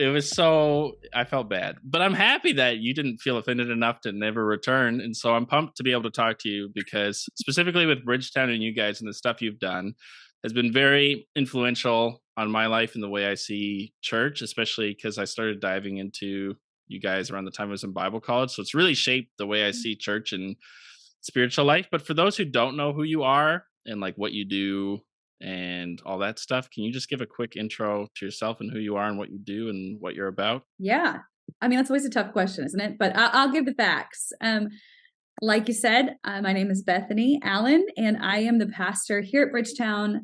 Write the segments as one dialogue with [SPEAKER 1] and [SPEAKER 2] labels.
[SPEAKER 1] I felt bad, but I'm happy that you didn't feel offended enough to never return. And so I'm pumped to be able to talk to you because specifically with Bridgetown and you guys and the stuff you've done has been very influential on my life and the way I see church, especially because I started diving into you guys around the time I was in Bible college. So it's really shaped the way I see church and spiritual life. But for those who don't know who you are and like what you do and all that stuff, can you just give a quick intro to yourself and who you are and what you do and what you're about?
[SPEAKER 2] Yeah. I mean, that's always a tough question, isn't it? But I'll give the facts. Like you said, my name is Bethany Allen, and I am the pastor here at Bridgetown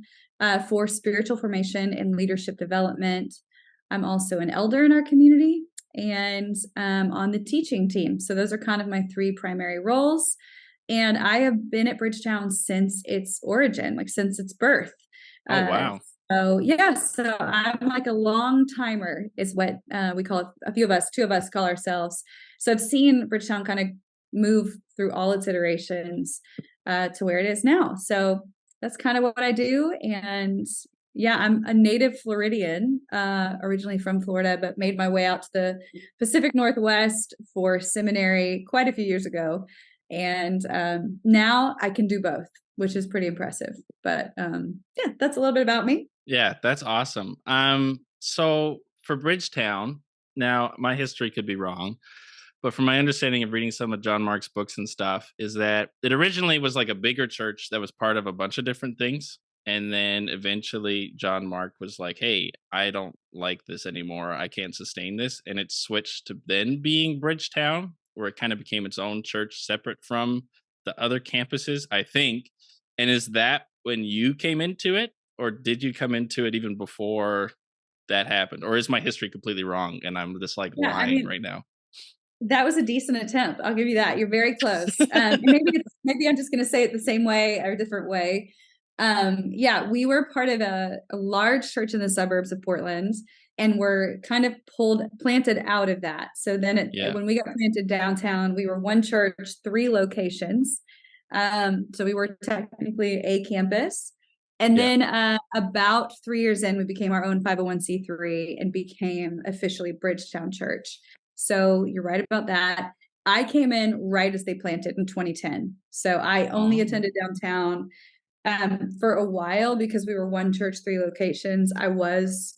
[SPEAKER 2] for spiritual formation and leadership development. I'm also an elder in our community and on the teaching team. So those are kind of my three primary roles. And I have been at Bridgetown since its origin, like since its birth.
[SPEAKER 1] Oh,
[SPEAKER 2] Uh,
[SPEAKER 1] wow.
[SPEAKER 2] so I'm like a long timer, is what we call it. Two of us call ourselves. So I've seen Bridgetown kind of move through all its iterations to where it is now. So that's kind of what I do. And yeah, I'm a native Floridian, originally from Florida, but made my way out to the Pacific Northwest for seminary quite a few years ago. And now I can do both, which is pretty impressive. But yeah, that's a little bit about me.
[SPEAKER 1] Yeah, that's awesome. So for Bridgetown, now my history could be wrong, but from my understanding of reading some of John Mark's books and stuff, is that it originally was like a bigger church that was part of a bunch of different things. And then eventually John Mark was like, hey, I don't like this anymore. I can't sustain this. And it switched to then being Bridgetown, where it kind of became its own church separate from the other campuses, I think. And is that when you came into it? Or did you come into it even before that happened? Or is my history completely wrong and I'm just like
[SPEAKER 2] Yeah, I
[SPEAKER 1] lying
[SPEAKER 2] mean,
[SPEAKER 1] right now?
[SPEAKER 2] that was a decent attempt. I'll give you that. You're very close. Maybe I'm just going to say it the same way or a different way. Yeah, we were part of a large church in the suburbs of Portland, and were kind of planted out of that. So then
[SPEAKER 1] Yeah.
[SPEAKER 2] when we got planted downtown, we were one church, three locations. So we were technically a campus. And
[SPEAKER 1] Yeah.
[SPEAKER 2] then about 3 years in, we became our own 501c3 and became officially Bridgetown Church. So you're right about that. I came in right as they planted in 2010. So I only
[SPEAKER 1] Oh,
[SPEAKER 2] attended downtown for a while because we were one church, three locations. I was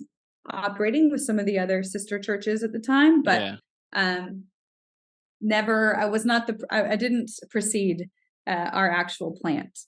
[SPEAKER 2] operating with some of the other sister churches at the time, but
[SPEAKER 1] yeah.
[SPEAKER 2] um, never, I didn't precede our actual plant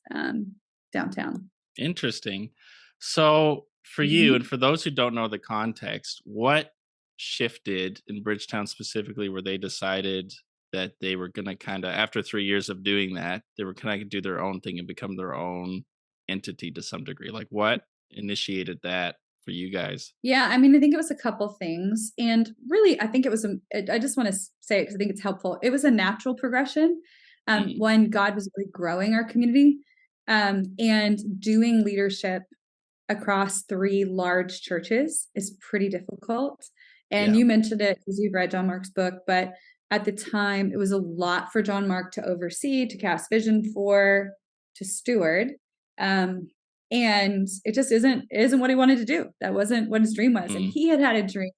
[SPEAKER 2] downtown.
[SPEAKER 1] Interesting. So for you and
[SPEAKER 2] Mhm.
[SPEAKER 1] for those who don't know the context, what shifted in Bridgetown specifically where they decided that they were going to kind of, after 3 years of doing that, they were kind of do their own thing and become their own entity to some degree? Like what initiated that for you guys?
[SPEAKER 2] Yeah, I mean, I think it was a couple things. And really, I think it was, I just want to say it because I think it's helpful. It was a natural progression
[SPEAKER 1] Mm,
[SPEAKER 2] when God was really growing our community and doing leadership across three large churches is pretty difficult. And
[SPEAKER 1] yeah.
[SPEAKER 2] you mentioned it because you've read John Mark's book, but at the time, it was a lot for John Mark to oversee, to cast vision for, to steward. Um, and it just isn't what he wanted to do. That wasn't what his dream was. And
[SPEAKER 1] Mm,
[SPEAKER 2] he had a dream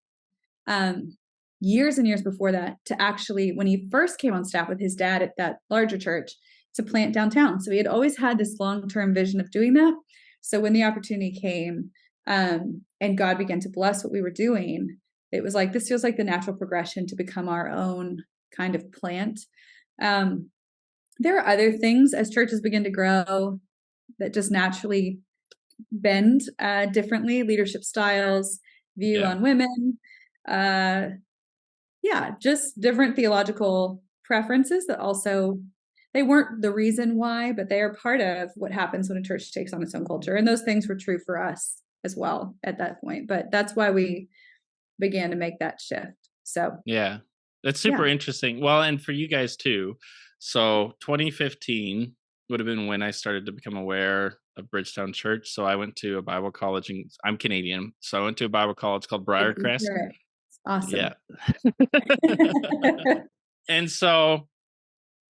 [SPEAKER 2] um, years and years before that to actually, when he first came on staff with his dad at that larger church, to plant downtown. So he had always had this long-term vision of doing that. So when the opportunity came and God began to bless what we were doing, it was like, this feels like the natural progression to become our own kind of plant. Um, there are other things as churches begin to grow that just naturally bend differently, leadership styles, view
[SPEAKER 1] yeah.
[SPEAKER 2] on women, uh, yeah, just different theological preferences that also they weren't the reason why, but they are part of what happens when a church takes on its own culture. And those things were true for us as well at that point. But that's why we began to make that shift. So
[SPEAKER 1] Yeah. That's
[SPEAKER 2] yeah.
[SPEAKER 1] super interesting. Well, and for you guys too. So 2015 would have been when I started to become aware of Bridgetown Church. So I went to a Bible college and I'm Canadian. So I went to a Bible college called
[SPEAKER 2] Good to
[SPEAKER 1] Briarcrest.
[SPEAKER 2] hear it. It's
[SPEAKER 1] Yeah.
[SPEAKER 2] awesome.
[SPEAKER 1] And so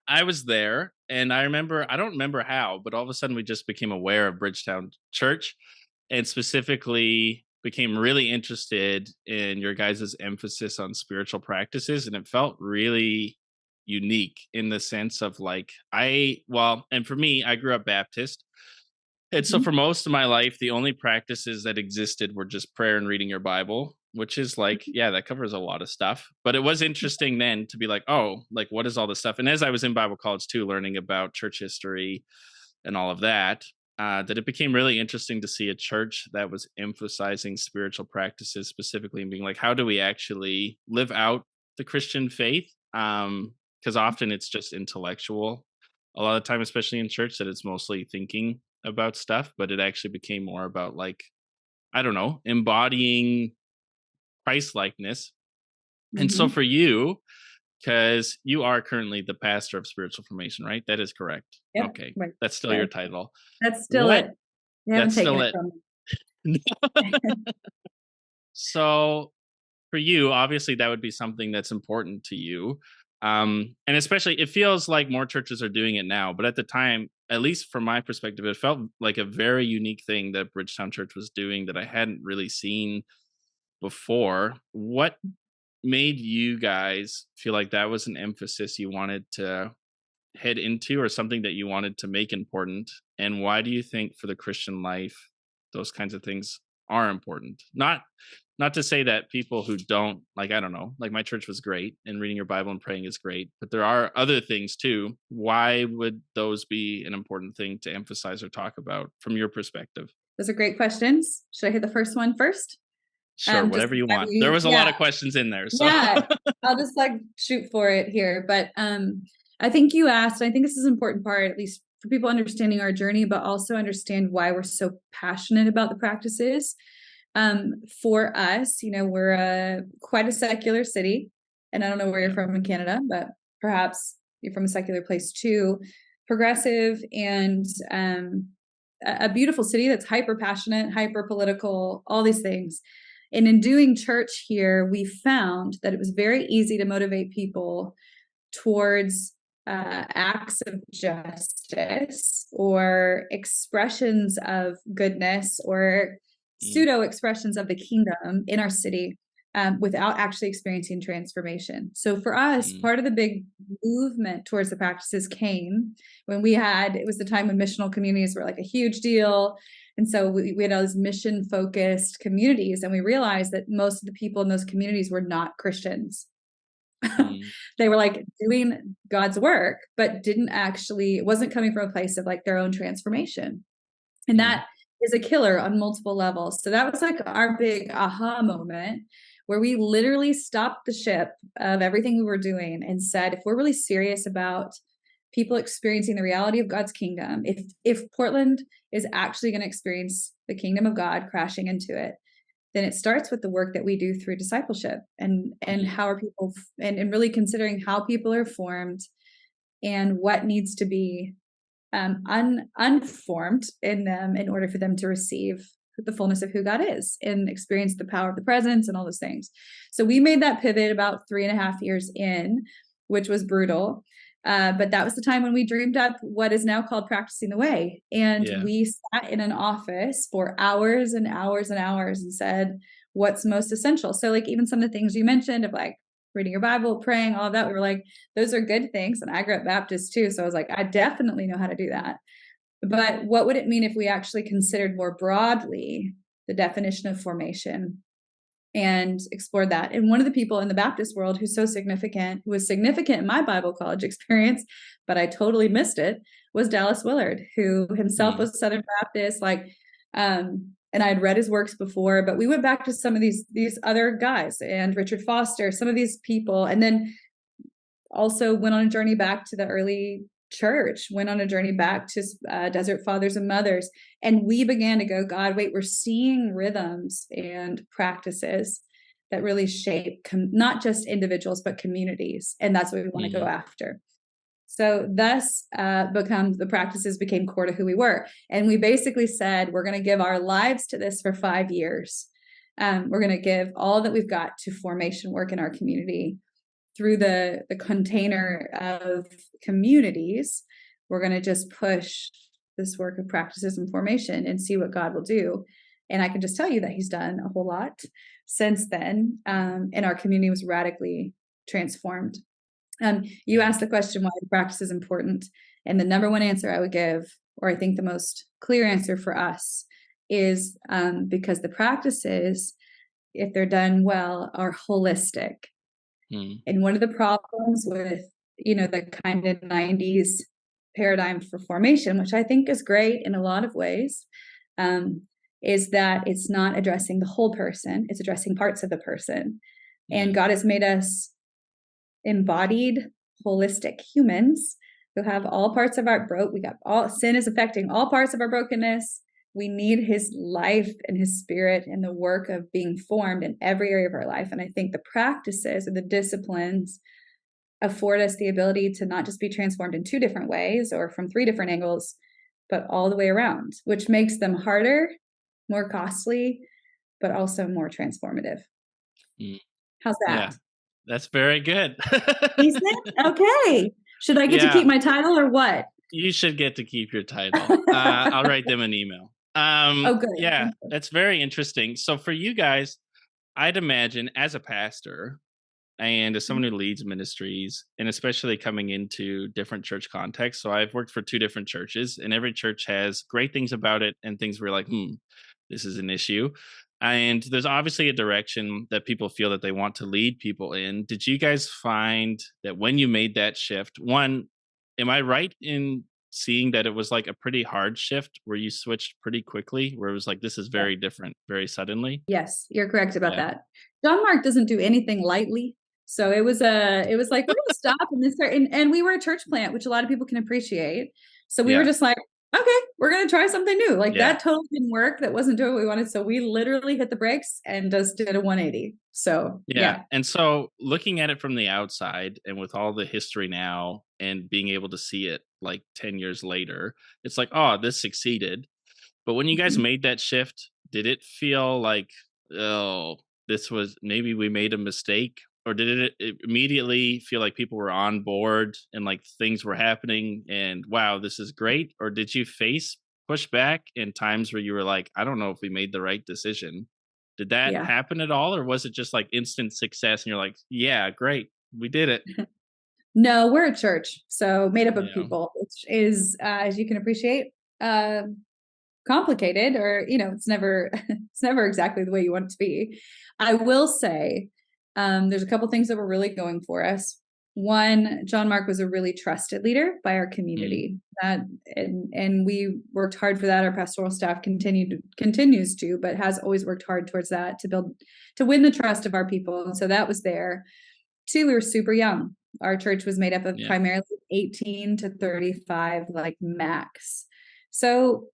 [SPEAKER 1] I was there and I don't remember how, but all of a sudden we just became aware of Bridgetown Church and specifically became really interested in your guys' emphasis on spiritual practices, and it felt really unique in the sense of like and for me, I grew up Baptist. And so for
[SPEAKER 2] Mhm.
[SPEAKER 1] most of my life, the only practices that existed were just prayer and reading your Bible, which is like, yeah, that covers a lot of stuff. But it was interesting then to be like, oh, like what is all this stuff? And as I was in Bible college too, learning about church history and all of that, that it became really interesting to see a church that was emphasizing spiritual practices specifically and being like, how do we actually live out the Christian faith? Because often it's just intellectual. A lot of time, especially in church, that it's mostly thinking about stuff, but it actually became more about like, I don't know, embodying Christ likeness. And so
[SPEAKER 2] Mhm.
[SPEAKER 1] for you, because you are currently the pastor of spiritual formation, right? That is correct.
[SPEAKER 2] Yep.
[SPEAKER 1] Okay.
[SPEAKER 2] Right.
[SPEAKER 1] That's still your
[SPEAKER 2] That,
[SPEAKER 1] title.
[SPEAKER 2] that's still
[SPEAKER 1] What
[SPEAKER 2] it. They haven't
[SPEAKER 1] that's
[SPEAKER 2] taken
[SPEAKER 1] still
[SPEAKER 2] it
[SPEAKER 1] it.
[SPEAKER 2] from me.
[SPEAKER 1] So for you, obviously that would be something that's important to you. And especially it feels like more churches are doing it now, but at the time, at least from my perspective, it felt like a very unique thing that Bridgetown Church was doing that I hadn't really seen before. What made you guys feel like that was an emphasis you wanted to head into or something that you wanted to make important? And why do you think for the Christian life those kinds of things are important? Not to say that people who don't, like, I don't know, like my church was great and reading your Bible and praying is great, but there are other things too. Why would those be an important thing to emphasize or talk about from your perspective?
[SPEAKER 2] Those are great questions. Should I hit the first one first?
[SPEAKER 1] Sure,
[SPEAKER 2] Just
[SPEAKER 1] whatever you
[SPEAKER 2] why
[SPEAKER 1] want. There
[SPEAKER 2] we,
[SPEAKER 1] was a lot
[SPEAKER 2] yeah,
[SPEAKER 1] of questions in there. So
[SPEAKER 2] yeah. I'll just like shoot for it here. But I think you asked, I think this is an important part, at least for people understanding our journey, but also understand why we're so passionate about the practices. For us, we're quite a secular city, and I don't know where you're
[SPEAKER 1] yeah.
[SPEAKER 2] from in Canada, but perhaps you're from a secular place too. Progressive and a beautiful city that's hyper passionate, hyper political, all these things. And in doing church here, we found that it was very easy to motivate people towards acts of justice or expressions of goodness or
[SPEAKER 1] Mm,
[SPEAKER 2] pseudo expressions of the kingdom in our city without actually experiencing transformation. So for us,
[SPEAKER 1] mm,
[SPEAKER 2] part of the big movement towards the practices came when it was the time when missional communities were like a huge deal. And so we had all these mission focused communities, and we realized that most of the people in those communities were not Christians.
[SPEAKER 1] mm,
[SPEAKER 2] They were like doing God's work, but it wasn't coming from a place of like their own transformation. And
[SPEAKER 1] mm,
[SPEAKER 2] that is a killer on multiple levels. So that was like our big aha moment where we literally stopped the ship of everything we were doing and said, if we're really serious about people experiencing the reality of God's kingdom, if Portland is actually going to experience the kingdom of God crashing into it, then it starts with the work that we do through discipleship and
[SPEAKER 1] mm,
[SPEAKER 2] how are people and really considering how people are formed and what needs to be unformed in them in order for them to receive the fullness of who God is and experience the power of the presence and all those things. So we made that pivot about 3.5 years in, which was brutal. But that was the time when we dreamed up what is now called Practicing the Way. And
[SPEAKER 1] yeah.
[SPEAKER 2] we sat in an office for hours and hours and hours and said, what's most essential? So, like, even some of the things you mentioned of like reading your Bible, praying, all of that, we were like, those are good things. And I grew up Baptist too. So I was like, I definitely know how to do that. But what would it mean if we actually considered more broadly the definition of formation and explored that? And one of the people in the Baptist world who was significant in my Bible college experience, but I totally missed it, was Dallas Willard, who himself
[SPEAKER 1] Mm,
[SPEAKER 2] was Southern Baptist, and I had read his works before, but we went back to some of these other guys and Richard Foster, some of these people, and then also went on a journey back to the early church, went on a journey back to desert fathers and mothers. And we began to go, God, wait, we're seeing rhythms and practices that really shape not just individuals, but communities. And that's what we want to go
[SPEAKER 1] mm,
[SPEAKER 2] after. So thus the practices became core to who we were. And we basically said, we're going to give our lives to this for 5 years. We're going to give all that we've got to formation work in our community through the container of communities. We're going to just push this work of practices and formation and see what God will do. And I can just tell you that he's done a whole lot since then. And our community was radically transformed. You
[SPEAKER 1] Yeah.
[SPEAKER 2] asked the question why the practice is important. And the number one answer I would give, or I think the most clear answer for us, is because the practices, if they're done well, are holistic.
[SPEAKER 1] Mm.
[SPEAKER 2] And one of the problems with, the kind of 90s paradigm for formation, which I think is great in a lot of ways, is that it's not addressing the whole person, it's addressing parts of the person. And
[SPEAKER 1] Mm.
[SPEAKER 2] God has made us embodied, holistic humans who have all parts of our we got all sin is affecting all parts of our brokenness. We need his life and his spirit and the work of being formed in every area of our life. And I think the practices or the disciplines afford us the ability to not just be transformed in two different ways or from three different angles, but all the way around, which makes them harder, more costly, but also more transformative.
[SPEAKER 1] Mm.
[SPEAKER 2] How's
[SPEAKER 1] Yeah,
[SPEAKER 2] that?
[SPEAKER 1] that's very good.
[SPEAKER 2] Decent? Okay. Should I get to keep
[SPEAKER 1] Yeah,
[SPEAKER 2] my title or what?
[SPEAKER 1] you should get to keep your title. I'll write them an email.
[SPEAKER 2] Oh, good.
[SPEAKER 1] Yeah,
[SPEAKER 2] Thank you.
[SPEAKER 1] that's very interesting. So for you guys, I'd imagine as a pastor and as someone who leads ministries, and especially coming into different church contexts. So I've worked for two different churches, and every church has great things about it and things where you're like, this is an issue. And there's obviously a direction that people feel that they want to lead people in. Did you guys find that when you made that shift, one, am I right in seeing that it was like a pretty hard shift where you switched pretty quickly, where it was like, this is very different, very suddenly?
[SPEAKER 2] Yes, you're correct about
[SPEAKER 1] Yeah.
[SPEAKER 2] that. John Mark doesn't do anything lightly. So it was like, we're gonna stop and this and we were a church plant, which a lot of people can appreciate. So we were
[SPEAKER 1] Yeah.
[SPEAKER 2] just like, okay, we're gonna try something new. Like
[SPEAKER 1] Yeah.
[SPEAKER 2] that totally didn't work. That wasn't doing what we wanted. So we literally hit the brakes and just did a 180. So
[SPEAKER 1] Yeah.
[SPEAKER 2] yeah.
[SPEAKER 1] And so looking at it from the outside and with all the history now and being able to see it like 10 years later, it's like, oh, this succeeded. But when you guys
[SPEAKER 2] Mhm.
[SPEAKER 1] made that shift, did it feel like, oh, this was maybe we made a mistake? Or did it immediately feel like people were on board and like things were happening and wow, this is great? Or did you face pushback in times where you were like, I don't know if we made the right decision? Did that
[SPEAKER 2] Yeah.
[SPEAKER 1] happen at all? Or was it just like instant success and you're like, yeah, great, we did it?
[SPEAKER 2] No, we're a church, so made up of
[SPEAKER 1] Yeah.
[SPEAKER 2] people, which is, as you can appreciate, uh, complicated, or it's never exactly the way you want it to be. I will say, there's a couple things that were really going for us. One, John Mark was a really trusted leader by our
[SPEAKER 1] Mm.
[SPEAKER 2] community. That and we worked hard for that. Our pastoral staff continues to, but has always worked hard towards that to win the trust of our people. And so that was there. Two, we were super young. Our church was made up of
[SPEAKER 1] Yeah.
[SPEAKER 2] primarily 18 to 35, like max. So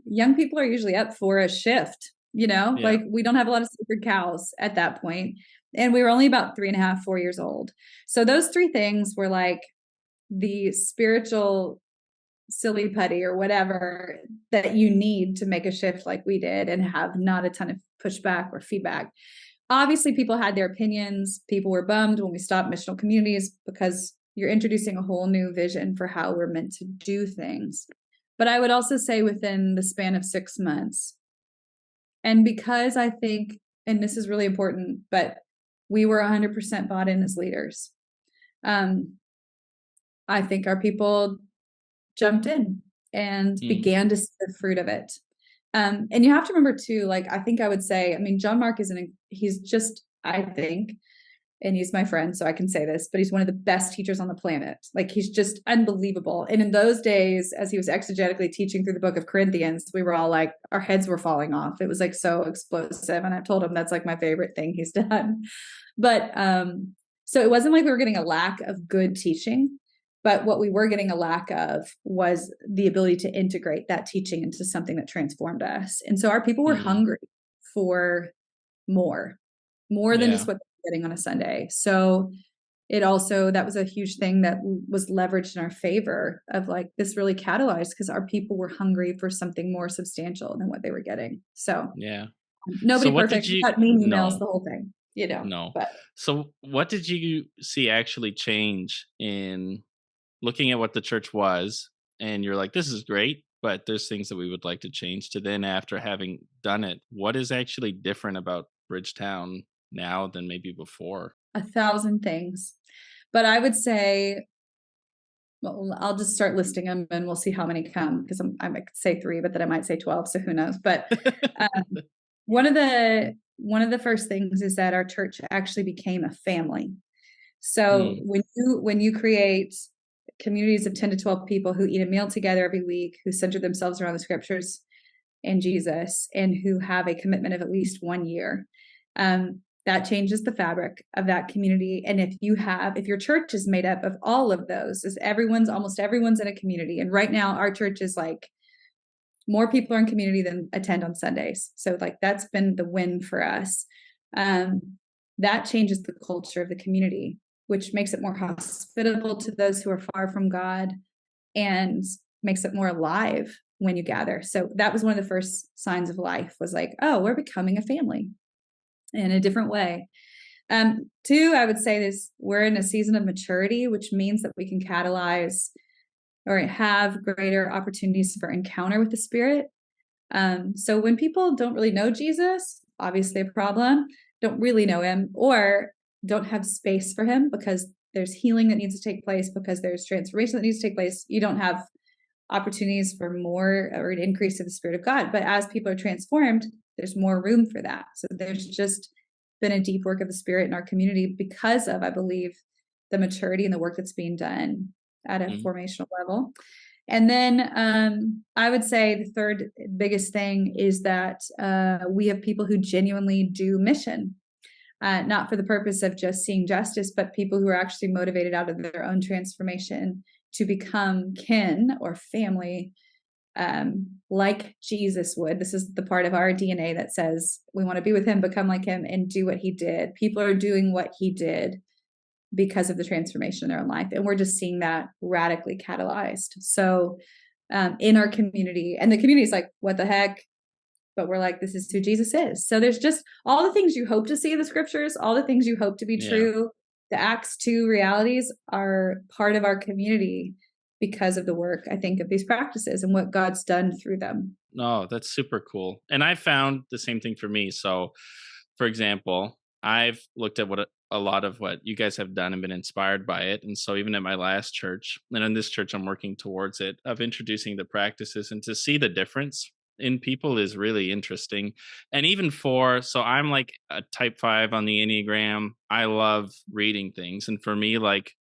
[SPEAKER 2] young people are usually up for a shift,
[SPEAKER 1] Yeah.
[SPEAKER 2] like we don't have a lot of sacred cows at that point. And we were only about 3.5, 4 years old. So those three things were like the spiritual silly putty or whatever that you need to make a shift like we did and have not a ton of pushback or feedback. Obviously, people had their opinions. People were bummed when we stopped missional communities because you're introducing a whole new vision for how we're meant to do things. But I would also say within the span of 6 months, and because I think, and this is really important, but we were 100% bought in as leaders. Um, I think our people jumped in and
[SPEAKER 1] Mm.
[SPEAKER 2] began to see the fruit of it. And you have to remember too, like, I think I would say, I mean, John Mark he's just, I think, and he's my friend, so I can say this, but he's one of the best teachers on the planet. Like, he's just unbelievable. And in those days, as he was exegetically teaching through the book of Corinthians, we were all like, our heads were falling off. It was like so explosive. And I've told him that's like my favorite thing he's done. But so it wasn't like we were getting a lack of good teaching, but what we were getting a lack of was the ability to integrate that teaching into something that transformed us. And so our people were
[SPEAKER 1] Mm.
[SPEAKER 2] hungry for more, more than just
[SPEAKER 1] Yeah.
[SPEAKER 2] what they're getting on a Sunday. So that was a huge thing that was leveraged in our favor of like this really catalyzed because our people were hungry for something more substantial than what they were getting. So
[SPEAKER 1] Yeah. So
[SPEAKER 2] nobody
[SPEAKER 1] what did
[SPEAKER 2] perfect. We
[SPEAKER 1] you
[SPEAKER 2] got mean emails,
[SPEAKER 1] no.
[SPEAKER 2] the whole thing,
[SPEAKER 1] No.
[SPEAKER 2] but
[SPEAKER 1] So what did you see actually change in looking at what the church was and you're like, this is great. but there's things that we would like to change to then after having done it. What is actually different about Bridgetown now than maybe before?
[SPEAKER 2] 1,000 things. But I would say, well, I'll just start listing them and we'll see how many come, because I might say 3, but then I might say 12. So who knows? But um, one of the first things is that our church actually became a family. So
[SPEAKER 1] Mm,
[SPEAKER 2] when you create communities of 10 to 12 people who eat a meal together every week, who center themselves around the scriptures and Jesus, and who have a commitment of at least 1 year, that changes the fabric of that community. And if your church is made up of all of those, is almost everyone's in a community. And right now our church is like, more people are in community than attend on Sundays. So like that's been the win for us. That changes the culture of the community, which makes it more hospitable to those who are far from God and makes it more alive when you gather. So that was one of the first signs of life, was like, oh, we're becoming a family in a different way. Two, I would say this, we're in a season of maturity, which means that we can catalyze or have greater opportunities for encounter with the Spirit. So when people don't really know Jesus, obviously a problem, don't really know him, or don't have space for him because there's healing that needs to take place, because there's transformation that needs to take place, you don't have opportunities for more or an increase of the Spirit of God. But as people are transformed, there's more room for that. So there's just been a deep work of the Spirit in our community because of, I believe, the maturity and the work that's being done at a
[SPEAKER 1] mhm,
[SPEAKER 2] formational level. And then I would say the third biggest thing is that we have people who genuinely do mission, not for the purpose of just seeing justice, but people who are actually motivated out of their own transformation to become kin or family, like Jesus would. This is the part of our DNA that says we want to be with him, become like him, and do what he did. People are doing what he did because of the transformation in their own life. And we're just seeing that radically catalyzed. So in our community, and the community is like, what the heck? But we're like, this is who Jesus is. So there's just all the things you hope to see in the scriptures, all the things you hope to be
[SPEAKER 1] yeah.
[SPEAKER 2] true. The Acts 2 realities are part of our community because of the work, I think, of these practices and what God's done through them.
[SPEAKER 1] No, that's super cool. And I found the same thing for me. So, for example, I've looked at what a lot of what you guys have done and been inspired by it. And so, even at my last church, and in this church, I'm working towards it of introducing the practices, and to see the difference in people is really interesting. And even so I'm like a type 5 on the Enneagram. I love reading things. And for me, like,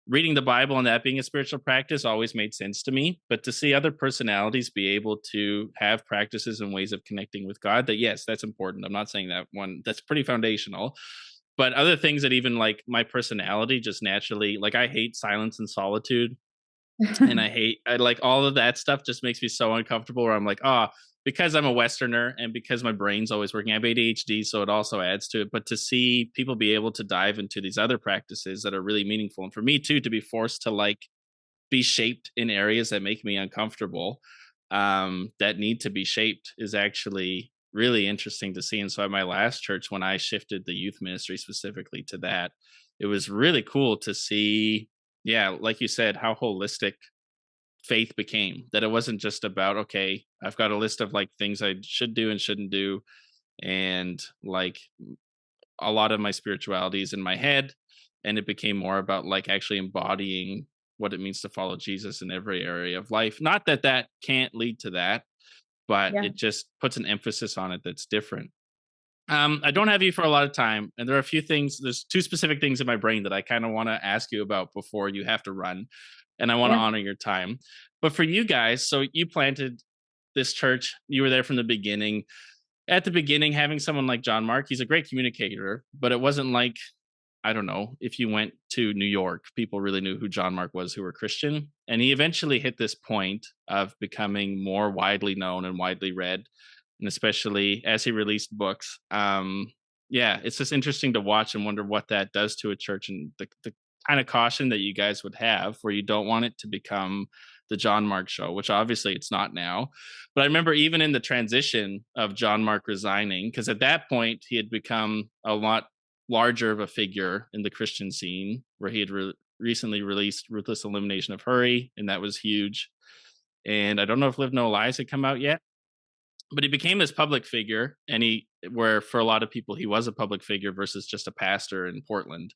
[SPEAKER 1] reading the Bible and that being a spiritual practice always made sense to me. But to see other personalities be able to have practices and ways of connecting with God, that yes, that's important. I'm not saying that one, that's pretty foundational. But other things that even like my personality just naturally, like I hate silence and solitude, and I like all of that stuff just makes me so uncomfortable where I'm like, oh, because I'm a Westerner and because my brain's always working, I have ADHD, so it also adds to it. But to see people be able to dive into these other practices that are really meaningful, and for me too, to be forced to like be shaped in areas that make me uncomfortable, that need to be shaped, is actually really interesting to see. And so at my last church, when I shifted the youth ministry specifically to that, it was really cool to see, yeah, like you said, how holistic faith became. That it wasn't just about, okay, I've got a list of like things I should do and shouldn't do, and like a lot of my spirituality is in my head, and it became more about like actually embodying what it means to follow Jesus in every area of life. Not that that can't lead to that, but
[SPEAKER 2] Yeah.
[SPEAKER 1] it just puts an emphasis on it that's different. I don't have you for a lot of time, and there are a few things. There's two specific things in my brain that I kind of want to ask you about before you have to run, and I want to
[SPEAKER 2] Yeah.
[SPEAKER 1] honor your time. But for you guys, so you planted this church, you were there from the beginning. At the beginning, having someone like John Mark, he's a great communicator, but it wasn't like, I don't know, if you went to New York, people really knew who John Mark was who were Christian. And he eventually hit this point of becoming more widely known and widely read, and especially as he released books. Yeah, it's just interesting to watch and wonder what that does to a church, and the kind of caution that you guys would have where you don't want it to become the John Mark show, which obviously it's not now. But I remember even in the transition of John Mark resigning, because at that point he had become a lot larger of a figure in the Christian scene, where he had recently released Ruthless Elimination of Hurry, and that was huge. and I don't know if Live No Lies had come out yet, but he became this public figure, and where for a lot of people he was a public figure versus just a pastor in Portland.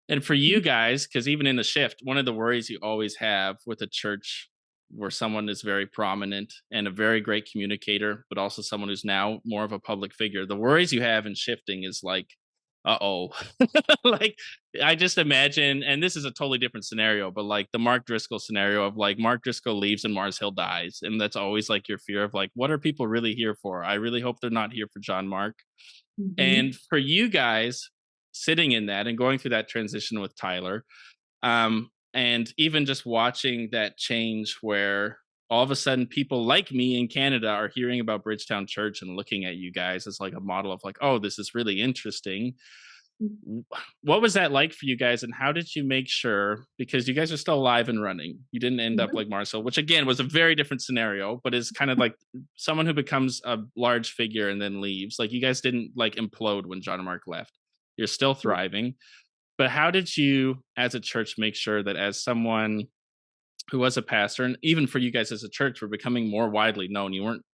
[SPEAKER 1] And for you guys, because even in the shift, one of the worries you always have with a church where someone is very prominent and a very great communicator, but also someone who's now more of a public figure, the worries you have in shifting is like, uh-oh. Like, I just imagine, and this is a totally different scenario, but like the Mark Driscoll scenario of like Mark Driscoll leaves and Mars Hill dies. And that's always like your fear of like, what are people really here for? I really hope they're not here for John Mark.
[SPEAKER 2] Mhm.
[SPEAKER 1] And for you guys sitting in that and going through that transition with Tyler, and even just watching that change where all of a sudden people like me in Canada are hearing about Bridgetown Church and looking at you guys as like a model of like, oh, this is really interesting. What was that like for you guys, and how did you make sure, because you guys are still alive and running, you didn't end up
[SPEAKER 2] Mhm.
[SPEAKER 1] like Marcel, which again was a very different scenario, but is kind of like someone who becomes a large figure and then leaves. Like, you guys didn't like implode when John Mark left, you're still thriving. But how did you as a church make sure that as someone who was a pastor, and even for you guys as a church, were becoming more widely known, you weren't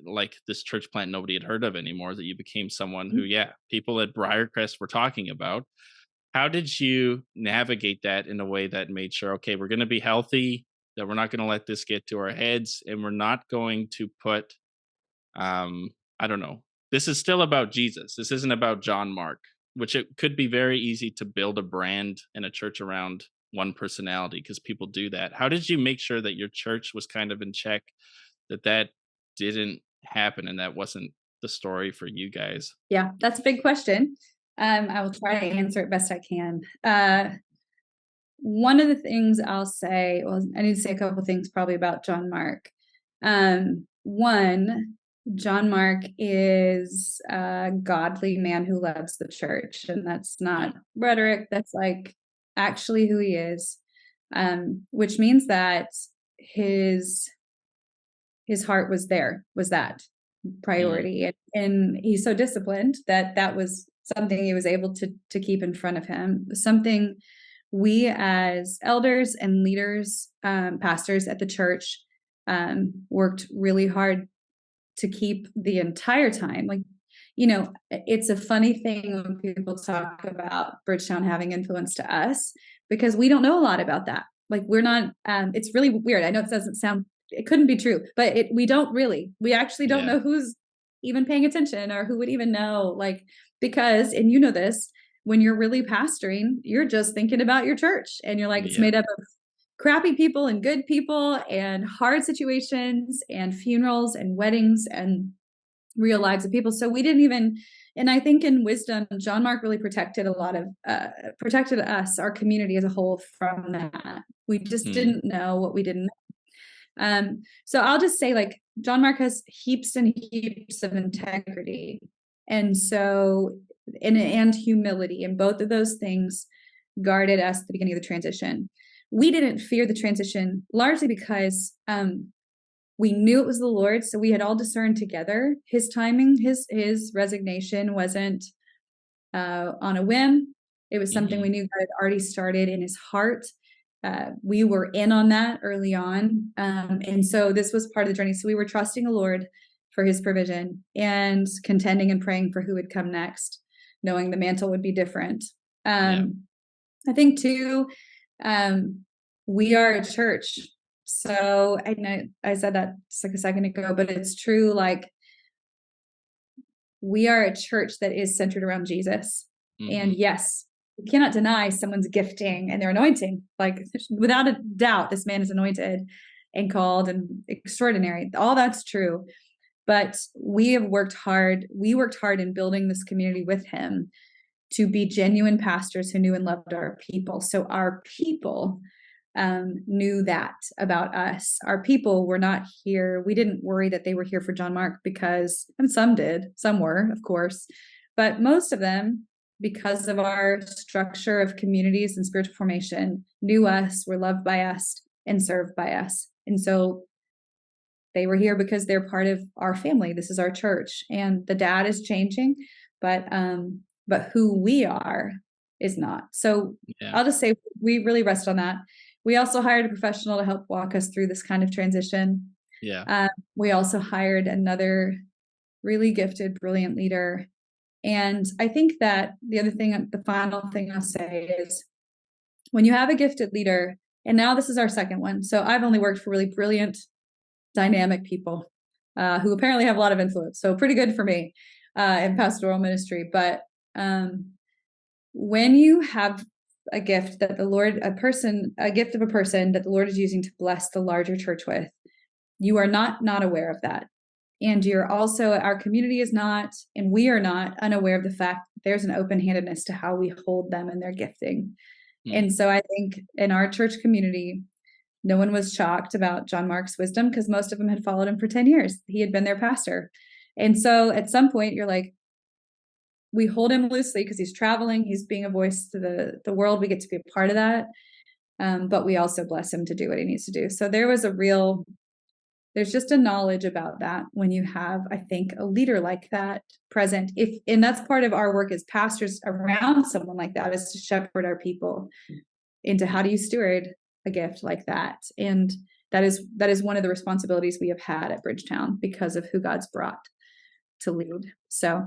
[SPEAKER 1] like this church plant nobody had heard of anymore, that you became someone who, yeah, people at Briarcrest were talking about. How did you navigate that in a way that made sure, okay, we're going to be healthy, that we're not going to let this get to our heads, and we're not going to put, I don't know, this is still about Jesus. This isn't about John Mark, which it could be very easy to build a brand and a church around one personality because people do that. How did you make sure that your church was kind of in check, that that didn't happen and that wasn't the story for you guys?
[SPEAKER 2] Yeah, that's a big question. I will try to answer it best I can. One of the things I'll say, well, I need to say a couple of things probably about John Mark. One, John Mark is a godly man who loves the church, and that's
[SPEAKER 1] Yeah.
[SPEAKER 2] not rhetoric. That's like actually who he is, which means that his his heart was there, was that
[SPEAKER 1] Mm,
[SPEAKER 2] priority, and he's so disciplined that that was something he was able to keep in front of him. Something we as elders and leaders, pastors at the church, worked really hard to keep the entire time. Like, it's a funny thing when people talk about Bridgetown having influence to us because we don't know a lot about that. Like, we're not, it's really weird. I know it doesn't sound, it couldn't be true, but we don't really, we actually don't
[SPEAKER 1] yeah.
[SPEAKER 2] know who's even paying attention or who would even know. Like, because, and you know this, when you're really pastoring, you're just thinking about your church and you're like, it's
[SPEAKER 1] Yeah.
[SPEAKER 2] made up of crappy people and good people and hard situations and funerals and weddings and real lives of people. So we didn't even, and I think in wisdom, John Mark really protected a lot of, protected us, our community as a whole from that. We just
[SPEAKER 1] Mm,
[SPEAKER 2] didn't know what we didn't know. So I'll just say, like, John Mark has heaps and heaps of integrity. And so, and humility, and both of those things guarded us at the beginning of the transition. We didn't fear the transition largely because we knew it was the Lord, so we had all discerned together his timing. His resignation wasn't on a whim. It was something we
[SPEAKER 1] hmm.
[SPEAKER 2] knew God had already started in his heart. We were in on that early on, and so this was part of the journey. So we were trusting the Lord for his provision and contending and praying for who would come next, knowing the mantle would be different.
[SPEAKER 1] Yeah.
[SPEAKER 2] I think too, we are a church. So I know I said that just like a second ago, but it's true. Like, we are a church that is centered around Jesus. And
[SPEAKER 1] Hmm.
[SPEAKER 2] yes, you cannot deny someone's gifting and their anointing. Like, without a doubt, this man is anointed and called and extraordinary. All that's true. But we have worked hard. We worked hard in building this community with him to be genuine pastors who knew and loved our people. So our people knew that about us. Our people were not here. We didn't worry that they were here for John Mark because, and some did, some were, of course, but most of them, because of our structure of communities and spiritual formation, knew us, were loved by us, and served by us. And so they were here because they're part of our family. This is our church, and the dad is changing, but who we are is not. So
[SPEAKER 1] Yeah.
[SPEAKER 2] I'll just say we really rest on that. we also hired a professional to help walk us through this kind of transition.
[SPEAKER 1] Yeah.
[SPEAKER 2] We also hired another really gifted, brilliant leader. And I think that the final thing I'll say is, when you have a gifted leader, and now this is our second one. So I've only worked for really brilliant, dynamic people who apparently have a lot of influence. So pretty good for me in pastoral ministry. But when you have a gift that a gift of a person that the Lord is using to bless the larger church with, you are not aware of that. And you're also, our community is not, and we are not unaware of the fact that there's an open-handedness to how we hold them and their gifting. And so I think in our church community, no one was shocked about John Mark's wisdom because most of them had followed him for 10 years. He had been their pastor. And so at some point you're like, we hold him loosely because he's traveling, he's being a voice to the world. We get to be a part of that. But we also bless him to do what he needs to do. So there's just a knowledge about that when you have, I think, a leader like that present. And that's part of our work as pastors around someone like that, is to shepherd our people into how do you steward a gift like that. And that is one of the responsibilities we have had at Bridgetown because of who God's brought to lead. So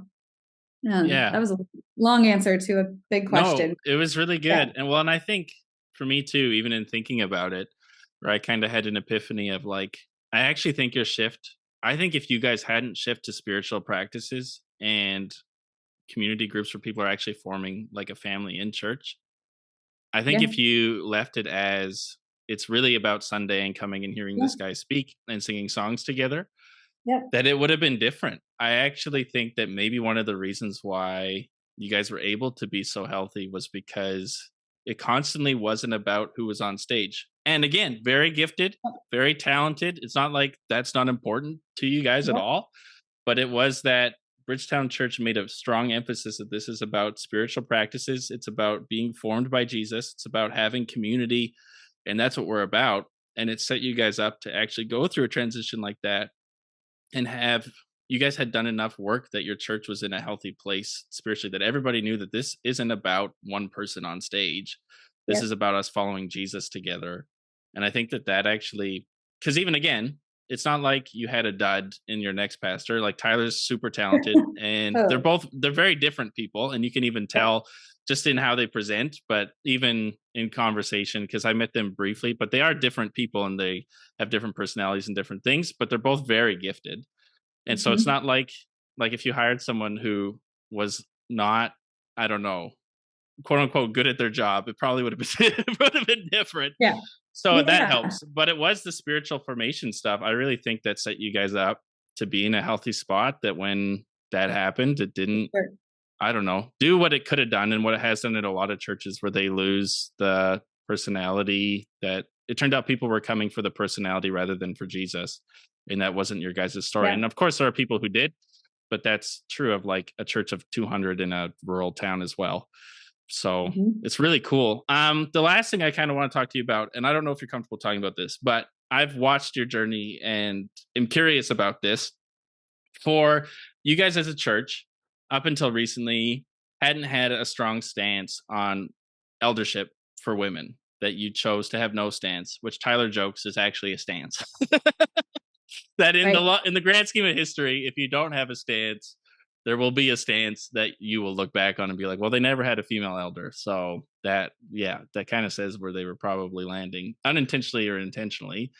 [SPEAKER 2] that was a long answer to a big question.
[SPEAKER 1] No, it was really good. Yeah. And I think for me too, even in thinking about it, where I kind of had an epiphany of like, I actually think I think if you guys hadn't shifted to spiritual practices and community groups where people are actually forming like a family in church, I think if you left it as it's really about Sunday and coming and hearing this guy speak and singing songs together, that it would have been different. I actually think that maybe one of the reasons why you guys were able to be so healthy was because it constantly wasn't about who was on stage. And again, very gifted, very talented. It's not like that's not important to you guys at all, but it was that Bridgetown Church made a strong emphasis that this is about spiritual practices. It's about being formed by Jesus. It's about having community, and that's what we're about. And it set you guys up to actually go through a transition like that and you guys had done enough work that your church was in a healthy place spiritually, that everybody knew that this isn't about one person on stage. This is about us following Jesus together. And I think that actually, because even again, it's not like you had a dud in your next pastor. Like Tyler's super talented and they're very different people. And you can even tell just in how they present, but even in conversation, because I met them briefly, but they are different people and they have different personalities and different things, but they're both very gifted. And so it's not like if you hired someone who was not, I don't know, quote unquote, good at their job, it probably would have been different.
[SPEAKER 2] Yeah.
[SPEAKER 1] So that helps. But it was the spiritual formation stuff. I really think that set you guys up to be in a healthy spot, that when that happened, it didn't, I don't know, do what it could have done and what it has done in a lot of churches where they lose the personality. That it turned out people were coming for the personality rather than for Jesus. And that wasn't your guys' story. Yeah. And of course there are people who did, but that's true of like a church of 200 in a rural town as well. So it's really cool. The last thing I kind of want to talk to you about, and I don't know if you're comfortable talking about this, but I've watched your journey and am curious about this. For you guys as a church, up until recently, hadn't had a strong stance on eldership for women, that you chose to have no stance, which Tyler jokes is actually a stance. That in the grand scheme of history, if you don't have a stance, there will be a stance that you will look back on and be like, well, they never had a female elder. So that kind of says where they were probably landing, unintentionally or intentionally.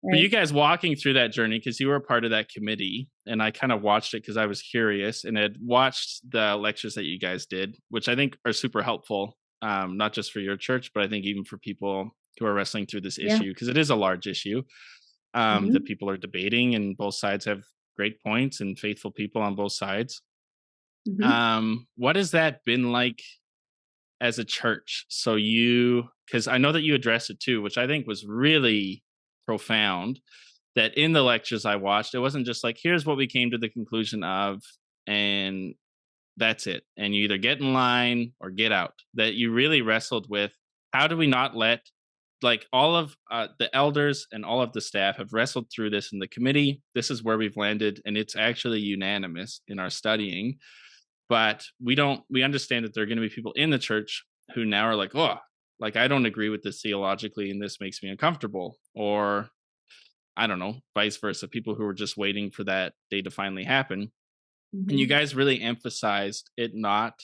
[SPEAKER 1] But you guys walking through that journey, because you were a part of that committee, and I kind of watched it because I was curious and had watched the lectures that you guys did, which I think are super helpful, not just for your church, but I think even for people who are wrestling through this issue, because it is a large issue that people are debating, and both sides have great points and faithful people on both sides. What has that been like as a church? So because I know that you addressed it too, which I think was really profound, that in the lectures I watched, it wasn't just like, here's what we came to the conclusion of, and that's it. And you either get in line or get out. That you really wrestled with, how do we not let, like, all of the elders and all of the staff have wrestled through this in the committee. This is where we've landed, and it's actually unanimous in our studying. But we understand that there are going to be people in the church who now are like, oh, like, I don't agree with this theologically and this makes me uncomfortable. Or I don't know, vice versa, people who were just waiting for that day to finally happen. And you
[SPEAKER 2] Mhm.
[SPEAKER 1] guys really emphasized it not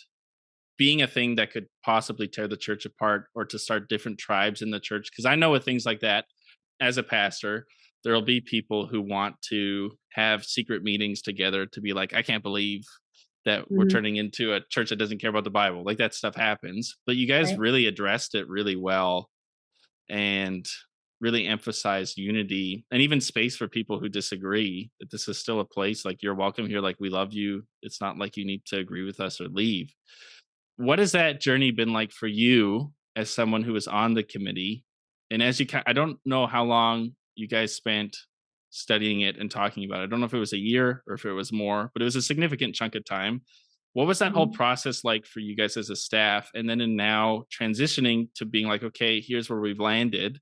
[SPEAKER 1] being a thing that could possibly tear the church apart or to start different tribes in the church. Because I know with things like that, as a pastor, there'll be people who want to have secret meetings together to be like, I can't believe that we're
[SPEAKER 2] Mhm.
[SPEAKER 1] turning into a church that doesn't care about the Bible. Like, that stuff happens. But you guys
[SPEAKER 2] Right.
[SPEAKER 1] really addressed it really well and really emphasized unity and even space for people who disagree, that this is still a place, like, you're welcome here, like, we love you. It's not like you need to agree with us or leave. What has that journey been like for you as someone who was on the committee? And as I don't know how long you guys spent studying it and talking about it. I don't know if it was a year or if it was more, but it was a significant chunk of time. What was that whole
[SPEAKER 2] Mhm.
[SPEAKER 1] process like for you guys as a staff? And then in now transitioning to being like, okay, here's where we've landed.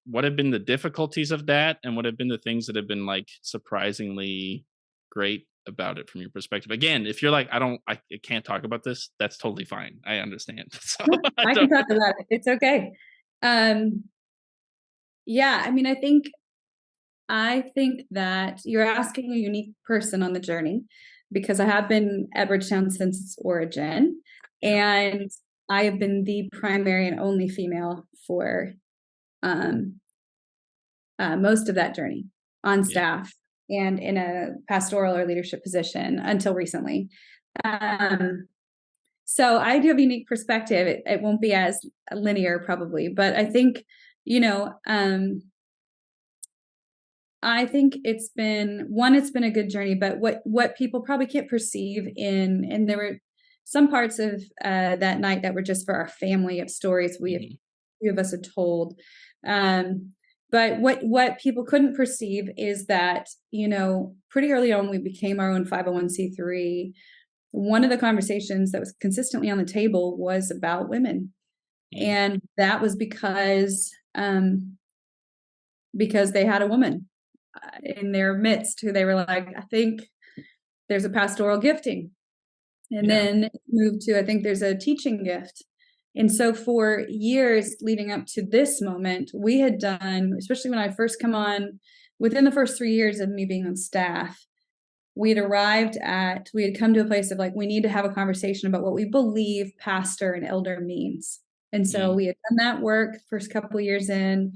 [SPEAKER 1] What have been the difficulties of that? And what have been the things that have been like surprisingly great about it from your perspective? Again, if you're like, I can't talk about this, that's totally fine. I understand. So
[SPEAKER 2] Yeah,
[SPEAKER 1] I
[SPEAKER 2] I can
[SPEAKER 1] don't,
[SPEAKER 2] talk about it. It's okay. Um, yeah, I mean, I think that you're asking a unique person on the journey because I have been at Bridgetown since its origin,
[SPEAKER 1] yeah,
[SPEAKER 2] and I have been the primary and only female for um, most of that journey on
[SPEAKER 1] yeah.
[SPEAKER 2] staff and in a pastoral or leadership position until recently. Um, so I do have a unique perspective. It won't be as linear, probably, but I think, you know, I think it's been a good journey, but what people probably can't perceive and there were some parts of that night that were just for our family of stories
[SPEAKER 1] Mhm.
[SPEAKER 2] few of us had told. Um, but what people couldn't perceive is that, pretty early on we became our own 501(c)(3). One of the conversations that was consistently on the table was about women.
[SPEAKER 1] Mhm.
[SPEAKER 2] And that was because they had a woman in their midst who they were like, I think there's a pastoral gifting. And
[SPEAKER 1] Yeah.
[SPEAKER 2] then moved to, I think there's a teaching gift. And so for years leading up to this moment, we had done, especially when I first come on, within the first 3 years of me being on staff, we had come to a place of like, we need to have a conversation about what we believe pastor and elder means. And so
[SPEAKER 1] Mhm.
[SPEAKER 2] we had done that work first couple of years in,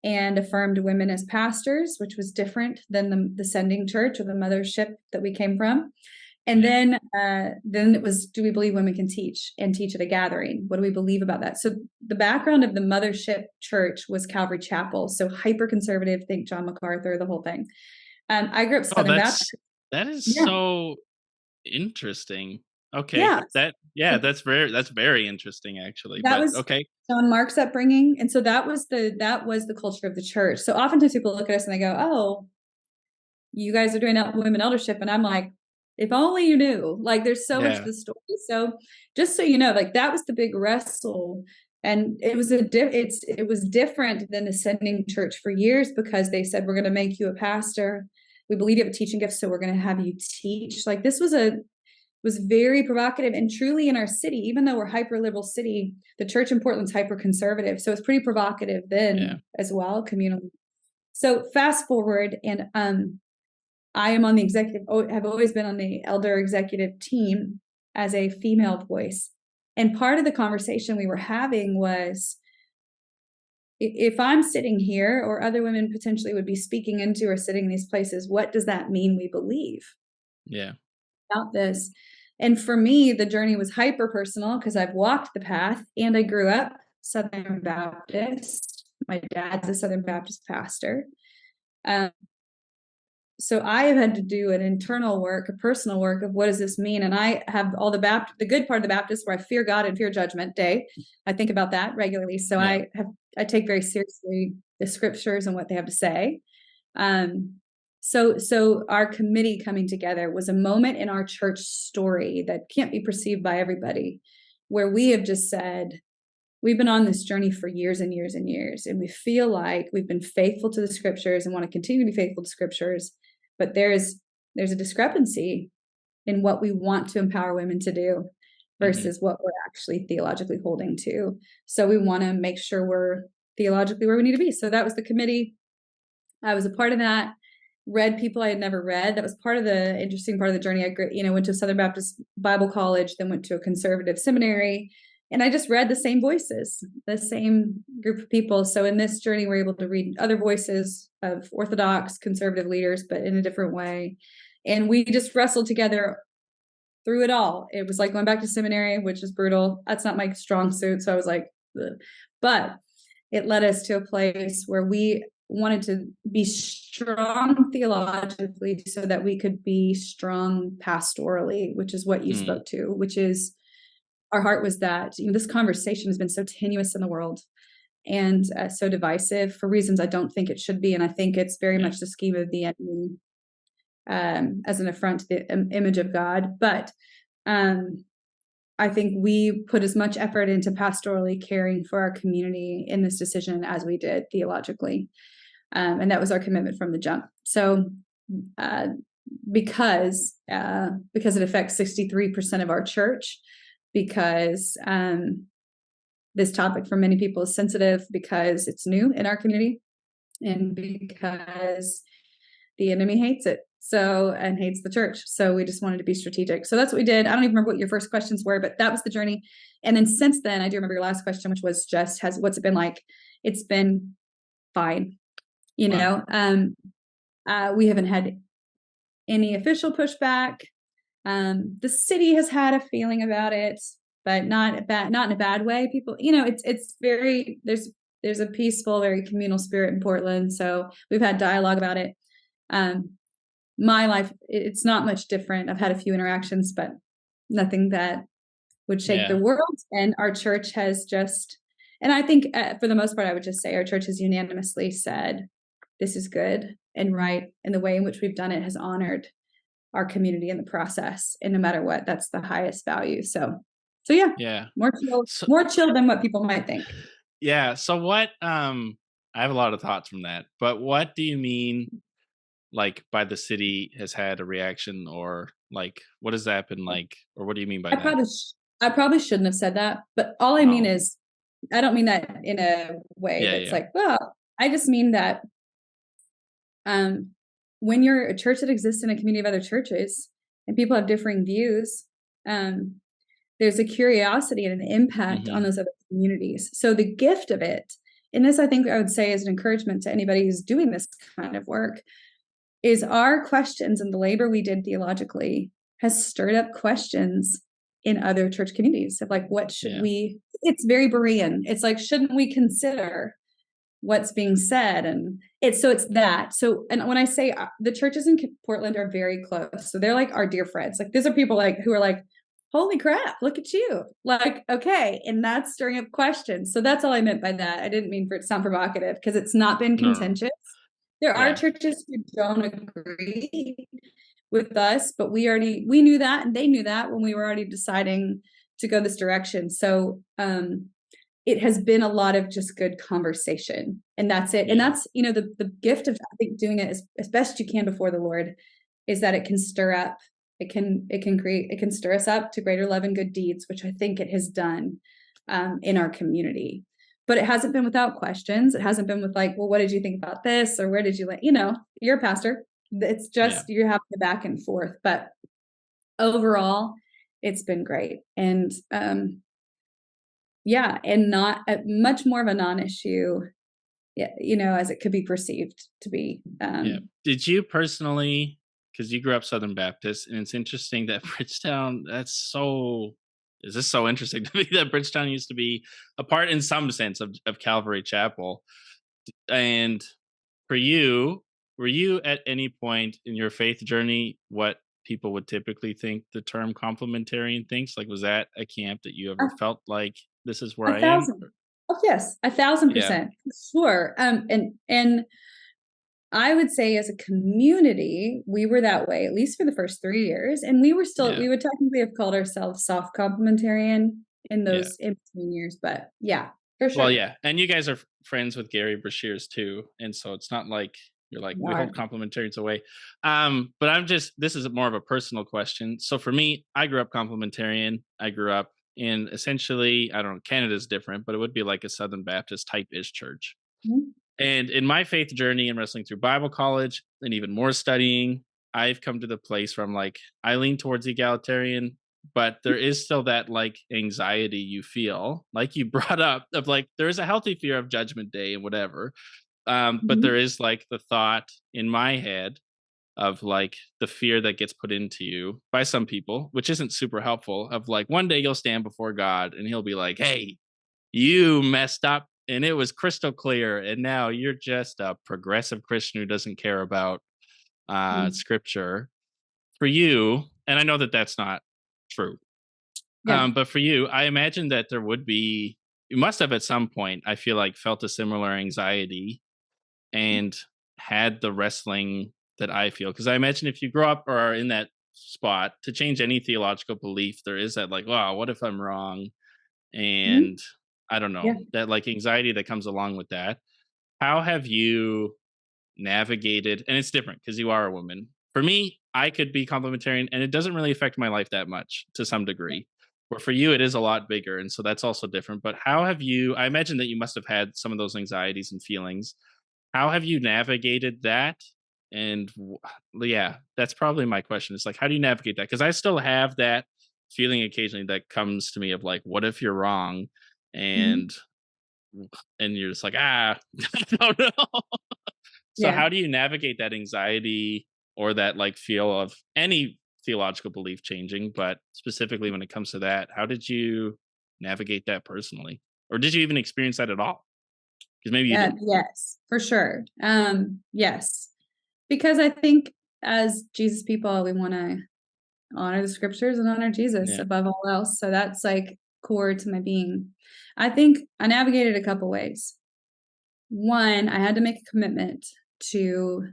[SPEAKER 2] and affirmed women as pastors, which was different than the sending church or the mothership that we came from. And
[SPEAKER 1] Yeah.
[SPEAKER 2] then it was, do we believe women can teach and teach at a gathering? What do we believe about that? So the background of the mothership church was Calvary Chapel, so hyper conservative. Think John MacArthur, the whole thing. I grew up
[SPEAKER 1] Oh,
[SPEAKER 2] Southern Baptist.
[SPEAKER 1] that is
[SPEAKER 2] Yeah,
[SPEAKER 1] so interesting. Okay.
[SPEAKER 2] yeah.
[SPEAKER 1] Yeah,
[SPEAKER 2] So
[SPEAKER 1] that's very interesting actually.
[SPEAKER 2] that
[SPEAKER 1] But
[SPEAKER 2] was
[SPEAKER 1] okay.
[SPEAKER 2] John Mark's upbringing, and so that was the culture of the church. So oftentimes people look at us and they go, "Oh, you guys are doing women eldership," and I'm like, if only you knew. Like, there's so much to
[SPEAKER 1] Yeah.
[SPEAKER 2] the story. So just so you know, like that was the big wrestle, and it was different than the sending church for years because they said we're going to make you a pastor. We believe you have a teaching gift, so we're going to have you teach. Like this was very provocative, and truly in our city, even though we're hyper liberal city, the church in Portland's hyper conservative, so it's pretty provocative
[SPEAKER 1] Yeah.
[SPEAKER 2] then as well, communally. So fast forward, and I am on the have always been on the elder executive team as a female voice. And part of the conversation we were having was, if I'm sitting here or other women potentially would be speaking into or sitting in these places, what does that mean we believe
[SPEAKER 1] Yeah.
[SPEAKER 2] about this? And for me, the journey was hyper personal because I've walked the path and I grew up Southern Baptist. My dad's a Southern Baptist pastor. Um, so I have had to do an internal work, a personal work of what does this mean? And I have all the good part of the Baptist where I fear God and fear judgment day. I think about that regularly. So
[SPEAKER 1] Yeah.
[SPEAKER 2] I take very seriously the scriptures and what they have to say. So our committee coming together was a moment in our church story that can't be perceived by everybody, where we have just said, we've been on this journey for years and years and years, and we feel like we've been faithful to the scriptures and want to continue to be faithful to scriptures, but there's a discrepancy in what we want to empower women to do.
[SPEAKER 1] Hmm.
[SPEAKER 2] versus what we're actually theologically holding to. So we want to make sure we're theologically where we need to be. So that was the committee. I was a part of that. Read people I had never read. That was part of the interesting part of the journey. I went to Southern Baptist Bible College, then went to a conservative seminary, and I just read the same voices, the same group of people. So in this journey, we're able to read other voices of Orthodox conservative leaders, but in a different way. And we just wrestled together through it all. It was like going back to seminary, which is brutal. That's not my strong suit. So I was like, ugh. But it led us to a place where we wanted to be strong theologically so that we could be strong pastorally, which is what you
[SPEAKER 1] Mm.
[SPEAKER 2] spoke to, which is our heart was that, this conversation has been so tenuous in the world and so divisive for reasons I don't think it should be. And I think it's very
[SPEAKER 1] Yeah.
[SPEAKER 2] much the scheme of the enemy, as an affront to the image of God. But I think we put as much effort into pastorally caring for our community in this decision as we did theologically. And that was our commitment from the jump. So uh, because it affects 63% of our church, because this topic for many people is sensitive, because it's new in our community, and because the enemy hates it, and hates the church. So we just wanted to be strategic. So that's what we did. I don't even remember what your first questions were, but that was the journey. And then since then, I do remember your last question, which was just what's it been like? It's been fine.
[SPEAKER 1] Wow.
[SPEAKER 2] We haven't had any official pushback. The city has had a feeling about it, but not in a bad way. People, it's very, there's a peaceful, very communal spirit in Portland. So we've had dialogue about it. My life, it's not much different. I've had a few interactions, but nothing that would shake the
[SPEAKER 1] Yeah.
[SPEAKER 2] world. And our church has just, and I think for the most part, I would just say our church has unanimously said, this is good and right. And the way in which we've done it has honored our community in the process. And no matter what, that's the highest value. So yeah,
[SPEAKER 1] Yeah. So
[SPEAKER 2] more chill than what people might think.
[SPEAKER 1] yeah. So what? I have a lot of thoughts from that, but what do you mean, like, by the city has had a reaction, or like, what has that been like, or what do you mean by
[SPEAKER 2] I
[SPEAKER 1] that?
[SPEAKER 2] probably, I probably shouldn't have said that, but all I mean
[SPEAKER 1] Oh,
[SPEAKER 2] is, I don't mean that in a way
[SPEAKER 1] yeah,
[SPEAKER 2] that's
[SPEAKER 1] yeah.
[SPEAKER 2] like, well, I just mean that um, when you're a church that exists in a community of other churches and people have differing views, um, there's a curiosity and an impact on
[SPEAKER 1] Hmm.
[SPEAKER 2] those other communities. So the gift of it, and this I think I would say is an encouragement to anybody who's doing this kind of work, is our questions and the labor we did theologically has stirred up questions in other church communities of like, what should
[SPEAKER 1] Yeah.
[SPEAKER 2] we, it's very Berean. It's like, shouldn't we consider what's being said? And it's that. So, and when I say the churches in Portland are very close, so they're like our dear friends. Like these are people like who are like, holy crap, look at you. Like, okay. And that's stirring up questions. So that's all I meant by that. I didn't mean for it to sound provocative because it's not been
[SPEAKER 1] No, no, no.
[SPEAKER 2] contentious. There are
[SPEAKER 1] Yeah.
[SPEAKER 2] churches who don't agree with us, but we knew that, and they knew that when we were already deciding to go this direction. So it has been a lot of just good conversation, and that's it. And
[SPEAKER 1] Yeah.
[SPEAKER 2] that's, the gift of, I think, doing it as best you can before the Lord is that it can stir up, it can stir us up to greater love and good deeds, which I think it has done in our community. But it hasn't been without questions. It hasn't been with like, well, what did you think about this? Or where did you you're a pastor. It's
[SPEAKER 1] Yeah.
[SPEAKER 2] just, you're having the back and forth. But overall, it's been great. And yeah, and not much more of a non-issue, as it could be perceived to be.
[SPEAKER 1] Yeah. Did you personally, because you grew up Southern Baptist, and it's interesting that Bridgetown, is this so interesting to me that Bridgetown used to be a part in some sense of Calvary Chapel. And for you, were you at any point in your faith journey what people would typically think the term complementarian thinks? Like, was that a camp that you
[SPEAKER 2] a,
[SPEAKER 1] ever felt like this is where
[SPEAKER 2] a
[SPEAKER 1] I am?
[SPEAKER 2] thousand. Oh yes, 1,000%,
[SPEAKER 1] Yeah.
[SPEAKER 2] sure. And I would say as a community, we were that way, at least for the first 3 years. And we
[SPEAKER 1] Yeah.
[SPEAKER 2] would technically have called ourselves soft complementarian in
[SPEAKER 1] Yeah.
[SPEAKER 2] those in between years. But yeah, for
[SPEAKER 1] Well,
[SPEAKER 2] sure.
[SPEAKER 1] yeah, and you guys are friends with Gary Brashears too, and so it's not like You're like,
[SPEAKER 2] You
[SPEAKER 1] we
[SPEAKER 2] are.
[SPEAKER 1] hold complementarians away. But this is more of a personal question. So for me, I grew up complementarian. I grew up in essentially, I don't know, Canada's different, but it would be like a Southern Baptist type ish church.
[SPEAKER 2] Mhm.
[SPEAKER 1] And in my faith journey and wrestling through Bible college and even more studying, I've come to the place where I'm like, I lean towards egalitarian, but there is still that like anxiety you feel, like you brought up, of like, there is a healthy fear of judgment day and whatever. But
[SPEAKER 2] Mhm.
[SPEAKER 1] there is like the thought in my head of like the fear that gets put into you by some people, which isn't super helpful, of like one day you'll stand before God and he'll be like, hey, you messed up and it was crystal clear. And now you're just a progressive Christian who doesn't care about
[SPEAKER 2] Mhm.
[SPEAKER 1] scripture for you. And I know that that's not true.
[SPEAKER 2] Yeah.
[SPEAKER 1] But for you, I imagine that you must have at some point, I feel like, felt a similar anxiety and had the wrestling that I feel. Because I imagine if you grow up or are in that spot to change any theological belief, there is that like, wow, what if I'm wrong?
[SPEAKER 2] Mhm.
[SPEAKER 1] And I don't
[SPEAKER 2] Yeah.
[SPEAKER 1] know, that like anxiety that comes along with that. How have you navigated? And it's different because you are a woman. For me, I could be complementarian and it doesn't really affect my life that much to some degree. But for you, it is a lot bigger. And so that's also different. But how have you, I imagine that you must have had some of those anxieties and feelings. How have you navigated that? And yeah, that's probably my question. It's like, how do you navigate that? Because I still have that feeling occasionally that comes to me of like, what if you're wrong?
[SPEAKER 2] Mhm.
[SPEAKER 1] And you're just like, I don't know. So
[SPEAKER 2] Yeah.
[SPEAKER 1] how do you navigate that anxiety or that like feel of any theological belief changing, but specifically when it comes to that, how did you navigate that personally? Or did you even experience that at all? Because maybe you
[SPEAKER 2] Yeah.
[SPEAKER 1] didn't.
[SPEAKER 2] Yes, for sure. Yes, because I think as Jesus people, we want to honor the scriptures and honor Jesus
[SPEAKER 1] Yeah.
[SPEAKER 2] above all else. So that's like core to my being. I think I navigated a couple ways. One, I had to make a commitment to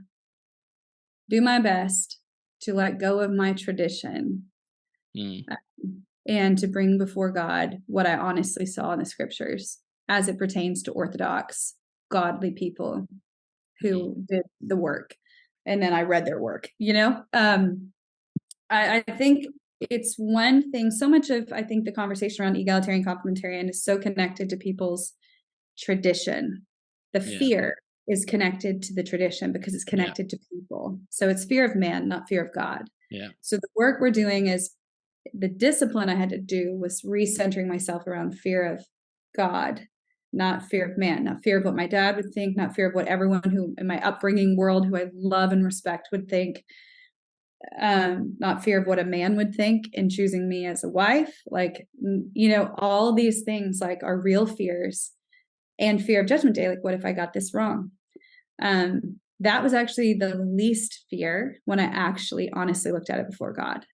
[SPEAKER 2] do my best to let go of my tradition
[SPEAKER 1] Mm,
[SPEAKER 2] and to bring before God what I honestly saw in the scriptures as it pertains to Orthodox, godly people
[SPEAKER 1] mm,
[SPEAKER 2] who did the work. And then I read their work, you know? I think it's one thing, so much of, I think, the conversation around egalitarian complementarian is so connected to people's tradition. The
[SPEAKER 1] yeah.
[SPEAKER 2] fear is connected to the tradition because it's
[SPEAKER 1] Yeah.
[SPEAKER 2] connected to people. So it's fear of man, not fear of God.
[SPEAKER 1] Yeah.
[SPEAKER 2] So the work we're doing is the discipline I had to do was recentering myself around fear of God, not fear of man, not fear of what my dad would think, not fear of what everyone who in my upbringing world who I love and respect would think, not fear of what a man would think in choosing me as a wife. Like, all these things like are real fears, and fear of judgment day. Like, what if I got this wrong? That was actually the least fear when I actually honestly looked at it before God.
[SPEAKER 1] Mm,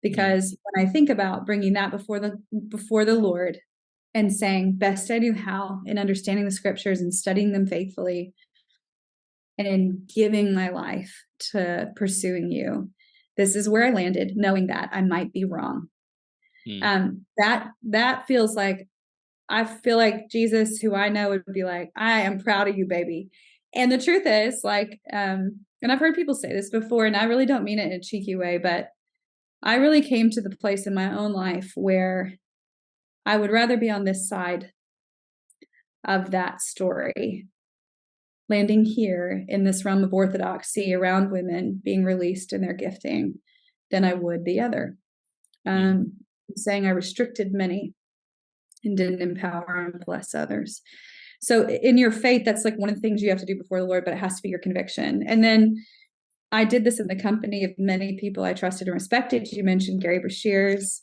[SPEAKER 2] Because when I think about bringing that before the Lord and saying, best I knew how, in understanding the scriptures and studying them faithfully, and in giving my life to pursuing you, this is where I landed, knowing that I might be wrong.
[SPEAKER 1] mm,
[SPEAKER 2] That feels like, I feel like Jesus, who I know, would be like, I am proud of you, baby. And the truth is, like, and I've heard people say this before, and I really don't mean it in a cheeky way, but I really came to the place in my own life where I would rather be on this side of that story, landing here in this realm of orthodoxy around women being released in their gifting, than I would the other.
[SPEAKER 1] mm,
[SPEAKER 2] Um, saying I restricted many and didn't empower and bless others. So in your faith, that's like one of the things you have to do before the Lord, but it has to be your conviction. And then I did this in the company of many people I trusted and respected. You mentioned Gary Bashir's,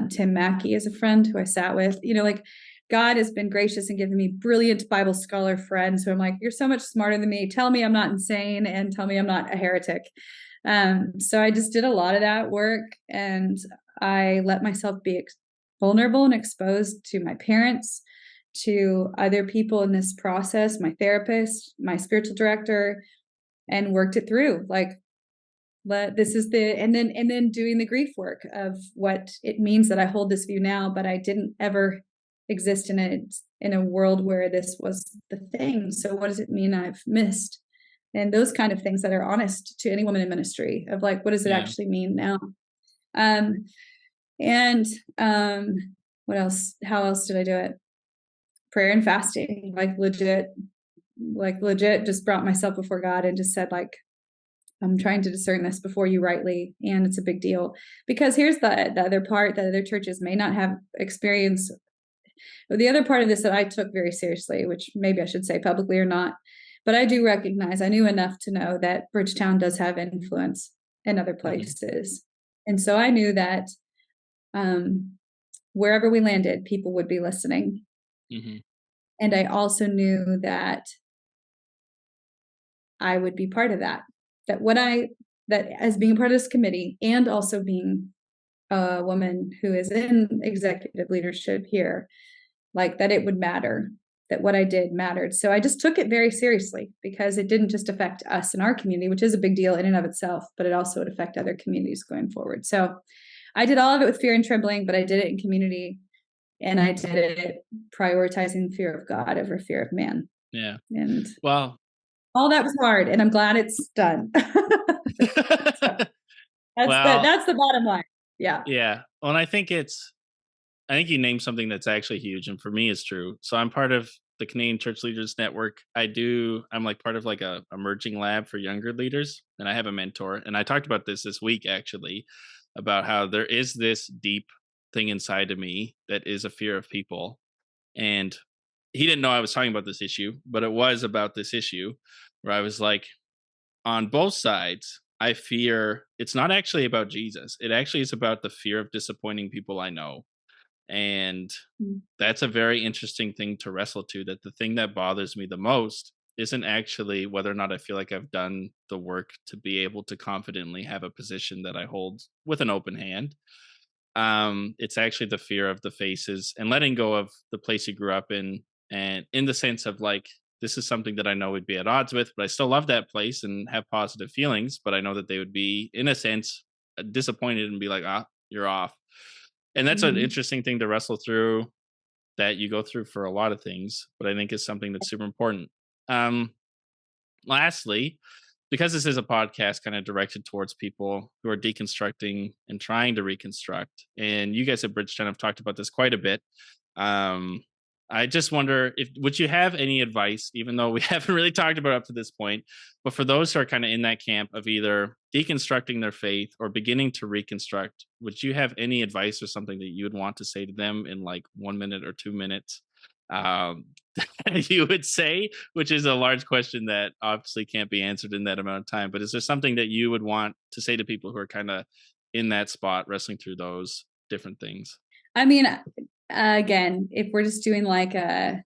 [SPEAKER 2] Tim Mackey is a friend who I sat with. Like, God has been gracious and given me brilliant Bible scholar friends who I'm like, you're so much smarter than me. Tell me I'm not insane and tell me I'm not a heretic. So I just did a lot of that work, and I let myself be vulnerable and exposed to my parents, to other people in this process, my therapist, my spiritual director, and worked it through. Like, this is and then doing the grief work of what it means that I hold this view now, but I didn't ever exist in a world where this was the thing. So what does it mean I've missed and those kind of things that are honest to any woman in ministry of like, what does it
[SPEAKER 1] Yeah.
[SPEAKER 2] actually mean now? And what else? How else did I do it? Prayer and fasting, like legit just brought myself before God and just said, like, I'm trying to discern this before you rightly. And it's a big deal because here's the other part that other churches may not have experience. The other part of this that I took very seriously, which maybe I should say publicly or not, but I do recognize, I knew enough to know that Bridgetown does have influence in other places. And so I knew that wherever we landed, people would be listening. And I also knew that I would be part of that. That as being part of this committee and also being a woman who is in executive leadership here, like that it would matter, that what I did mattered. So I just took it very seriously because it didn't just affect us in our community, which is a big deal in and of itself, but it also would affect other communities going forward. So I did all of it with fear and trembling, but I did it in community, and I did it prioritizing fear of God over fear of man.
[SPEAKER 1] Yeah.
[SPEAKER 2] And
[SPEAKER 1] well,
[SPEAKER 2] all that was hard, and I'm glad it's done. That's the bottom line. Yeah.
[SPEAKER 1] Yeah. Well, and I think you named something that's actually huge, and for me it's true. So I'm part of the Canadian Church Leaders Network. I'm like part of like a emerging lab for younger leaders, and I have a mentor. And I talked about this week actually, about how there is this deep thing inside of me that is a fear of people. And he didn't know I was talking about this issue, but it was about this issue where I was like, on both sides, I fear it's not actually about Jesus. It actually is about the fear of disappointing people I know. And that's a very interesting thing to wrestle to, that the thing that bothers me the most isn't actually whether or not I feel like I've done the work to be able to confidently have a position that I hold with an open hand. It's actually the fear of the faces and letting go of the place you grew up in, and in the sense of like, this is something that I know would be at odds with, but I still love that place and have positive feelings, but I know that they would be, in a sense, disappointed and be like, you're off. And that's an interesting thing to wrestle through, that you go through for a lot of things, but I think is something that's super important. Lastly, because this is a podcast kind of directed towards people who are deconstructing and trying to reconstruct, and you guys at Bridgetown have talked about this quite a bit. I just wonder, would you have any advice, even though we haven't really talked about it up to this point, but for those who are kind of in that camp of either deconstructing their faith or beginning to reconstruct, would you have any advice or something that you would want to say to them in like 1 minute or 2 minutes? You would say, which is a large question that obviously can't be answered in that amount of time, but is there something that you would want to say to people who are kind of in that spot, wrestling through those different things?
[SPEAKER 2] I mean, again, if we're just doing like a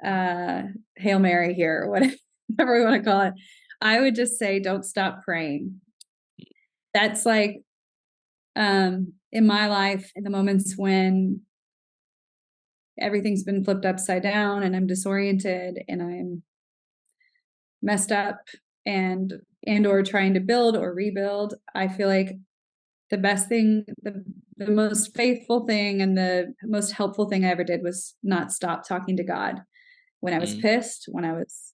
[SPEAKER 2] Hail Mary here, or whatever we want to call it, I would just say, don't stop praying. That's like, in my life, in the moments when everything's been flipped upside down and I'm disoriented and I'm messed up and or trying to build or rebuild, I feel like the best thing, the most faithful thing and the most helpful thing I ever did was not stop talking to God. When I was pissed, when I was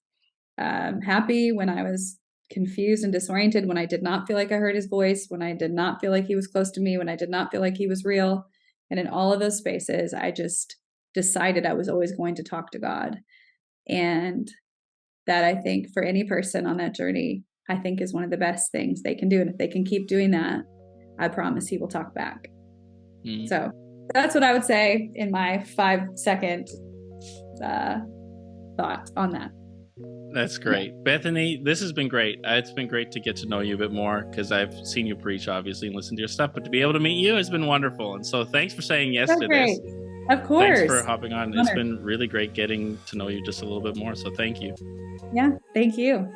[SPEAKER 2] happy, when I was confused and disoriented, when I did not feel like I heard his voice, when I did not feel like he was close to me, when I did not feel like he was real. And in all of those spaces, I just decided I was always going to talk to God. And that, I think, for any person on that journey, I think is one of the best things they can do. And if they can keep doing that, I promise he will talk back. So that's what I would say in my 5-second thought on that.
[SPEAKER 1] That's great. Bethany, this has been great. It's been great to get to know you a bit more, because I've seen you preach, obviously, and listened to your stuff, but to be able to meet you has been wonderful. And so thanks for saying yes to this.
[SPEAKER 2] Of course.
[SPEAKER 1] Thanks for hopping on. It's been really great getting to know you just a little bit more. So thank you.
[SPEAKER 2] Yeah, thank you.